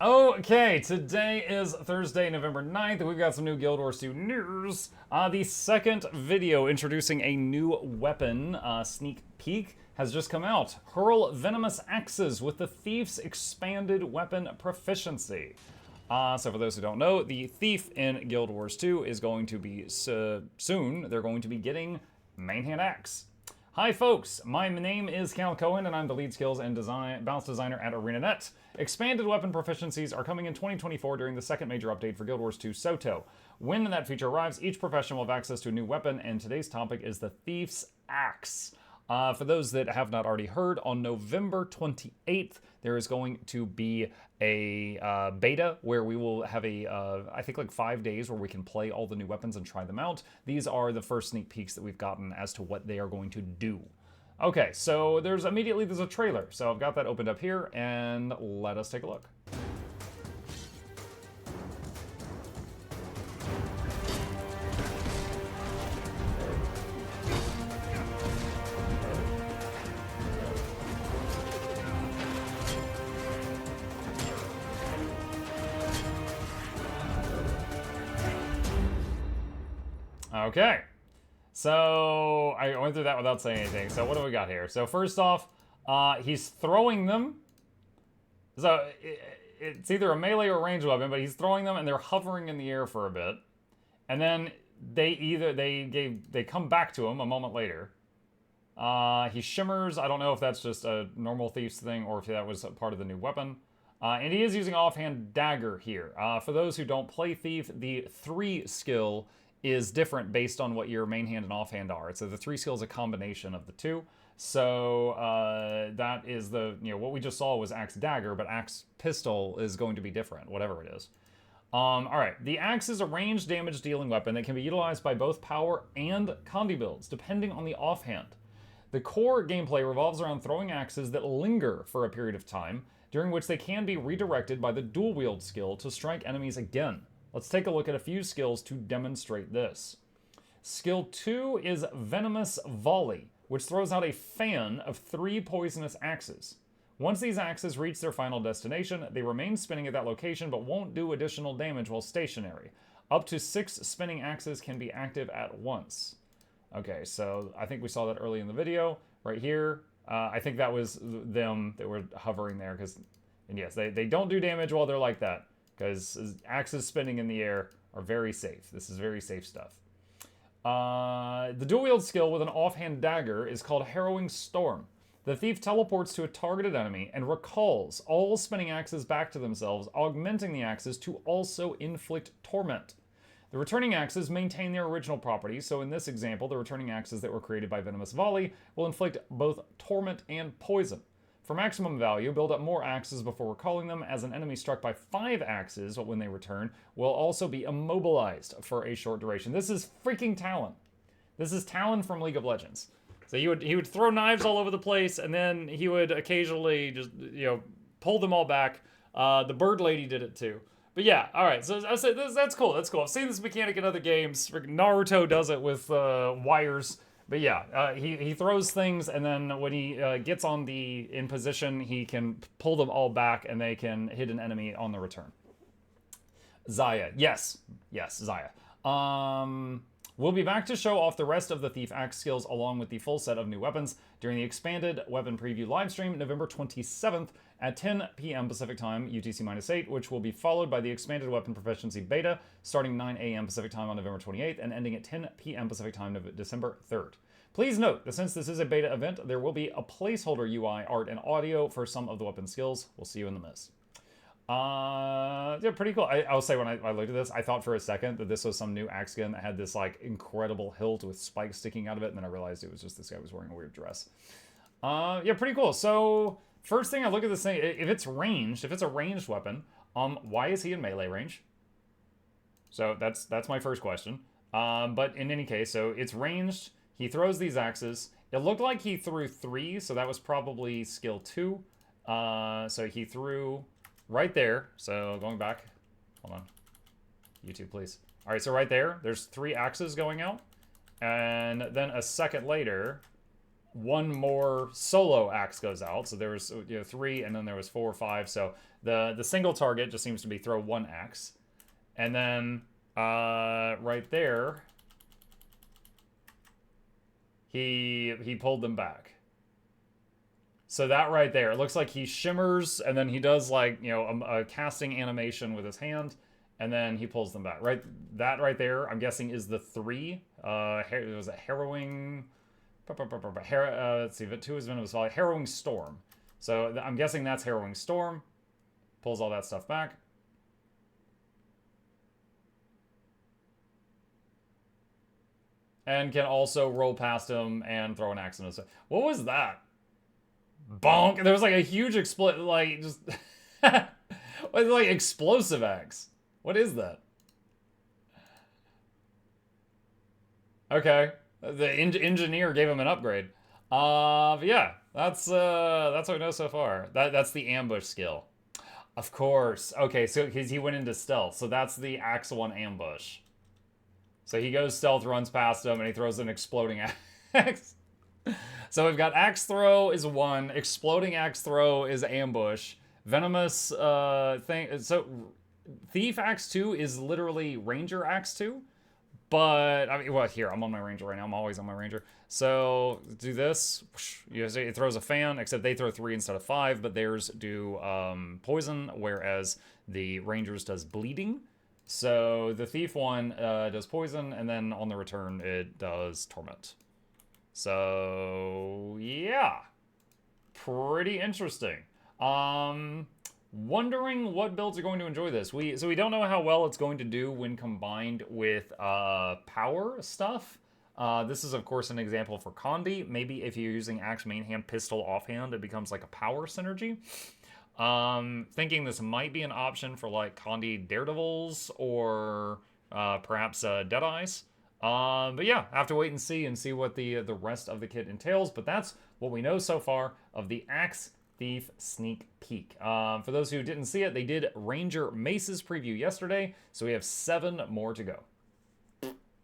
Okay, today is Thursday, November 9th, and we've got some new Guild Wars 2 news. The second video introducing a new weapon, sneak peek, has just come out. Hurl venomous axes with the Thief's expanded weapon proficiency. So for those who don't know, the Thief in Guild Wars 2 is going to be, soon, they're going to be getting main hand axe. Hi folks, my name is Cal Cohen and I'm the lead skills and balance designer at ArenaNet. Expanded weapon proficiencies are coming in 2024 during the second major update for Guild Wars 2 Soto. When that feature arrives, each profession will have access to a new weapon, and today's topic is the Thief's Axe. For those that have not already heard, on November 28th, there is going to be a beta where we will have I think like 5 days where we can play all the new weapons and try them out. These are the first sneak peeks that we've gotten as to what they are going to do. Okay, so there's a trailer. So I've got that opened up here, and let us take a look. Okay, so I went through that without saying anything. So what do we got here? So first off, he's throwing them. So it's either a melee or a ranged weapon, but he's throwing them and they're hovering in the air for a bit. And then they come back to him a moment later. He shimmers. I don't know if that's just a normal thief's thing or if that was a part of the new weapon. And he is using offhand dagger here. For those who don't play thief, the 3 skill is different based on what your main hand and offhand are. So the 3 skill is a combination of the 2. So that is what we just saw was axe dagger, but axe pistol is going to be different, whatever it is. All right, the axe is a ranged damage dealing weapon that can be utilized by both power and condi builds, depending on the offhand. The core gameplay revolves around throwing axes that linger for a period of time, during which they can be redirected by the dual wield skill to strike enemies again. Let's take a look at a few skills to demonstrate this. Skill 2 is Venomous Volley, which throws out a fan of 3 poisonous axes. Once these axes reach their final destination, they remain spinning at that location but won't do additional damage while stationary. Up to 6 spinning axes can be active at once. Okay, so I think we saw that early in the video. Right here, I think that was them that were hovering there, and yes, they don't do damage while they're like that, because axes spinning in the air are very safe. This is very safe stuff. The dual wield skill with an offhand dagger is called Harrowing Storm. The thief teleports to a targeted enemy and recalls all spinning axes back to themselves, augmenting the axes to also inflict torment. The returning axes maintain their original properties, so in this example, the returning axes that were created by Venomous Volley will inflict both torment and poison. For maximum value, build up more axes before recalling them, as an enemy struck by 5 axes when they return will also be immobilized for a short duration. This is freaking Talon. This is Talon from League of Legends. So he would throw knives all over the place, and then he would occasionally just, pull them all back. The Bird Lady did it too. But yeah, all right. So I said that's cool. That's cool. I've seen this mechanic in other games. Naruto does it with wires. But yeah, he throws things, and then when he gets in position, he can pull them all back, and they can hit an enemy on the return. Zaya, yes, Zaya. We'll be back to show off the rest of the Thief Axe skills along with the full set of new weapons during the expanded weapon preview livestream November 27th at 10 p.m. Pacific Time, UTC-8, which will be followed by the expanded weapon proficiency beta starting 9 a.m. Pacific Time on November 28th and ending at 10 p.m. Pacific Time December 3rd. Please note that since this is a beta event, there will be a placeholder UI, art, and audio for some of the weapon skills. We'll see you in the mist. Yeah, pretty cool. I'll say when I looked at this, I thought for a second that this was some new axe gun that had this like incredible hilt with spikes sticking out of it, and then I realized it was just this guy was wearing a weird dress. Yeah, pretty cool. So first thing I look at this thing, if it's a ranged weapon, why is he in melee range? So that's my first question. But in any case, so it's ranged. He throws these axes. It looked like he threw 3, so that was probably skill 2. So he threw right there. So going back, hold on, YouTube, please. All right, so right there, there's 3 axes going out, and then a second later, one more solo axe goes out. So there was 3, and then there was 4 or 5. So the single target just seems to be throw 1 axe. And then right there, he pulled them back. So that right there, it looks like he shimmers, and then he does like, a casting animation with his hand, and then he pulls them back. Right, that right there, I'm guessing is the 3. Was it harrowing? Let's see, if 2 is Venomous Volley. Harrowing Storm. So I'm guessing that's Harrowing Storm. Pulls all that stuff back. And can also roll past him and throw an axe in his face. What was that? Bonk! There was like a huge just... It's like explosive axe. What is that? Okay. The engineer gave him an upgrade. But yeah, that's what we know so far. That's the ambush skill. Of course. Okay, so because he went into stealth, so that's the axe 1 ambush. So he goes stealth, runs past him, and he throws an exploding axe. So we've got axe throw is 1, exploding axe throw is ambush, venomous thing. So thief axe 2 is literally ranger axe 2. But, I mean, well, here, I'm on my ranger right now. I'm always on my ranger. So, do this. It throws a fan, except they throw 3 instead of 5, but theirs do poison, whereas the ranger's does bleeding. So, the thief one does poison, and then on the return, it does torment. So, yeah. Pretty interesting. Wondering what builds are going to enjoy this. So we don't know how well it's going to do when combined with power stuff. This is, of course, an example for Condi. Maybe if you're using axe main hand, pistol offhand, it becomes like a power synergy. Thinking this might be an option for like Condi Daredevils or perhaps Deadeyes. But yeah, have to wait and see what the rest of the kit entails. But that's what we know so far of the Axe Thief sneak peek. For those who didn't see it, they did Ranger Mace's preview yesterday, so we have 7 more to go.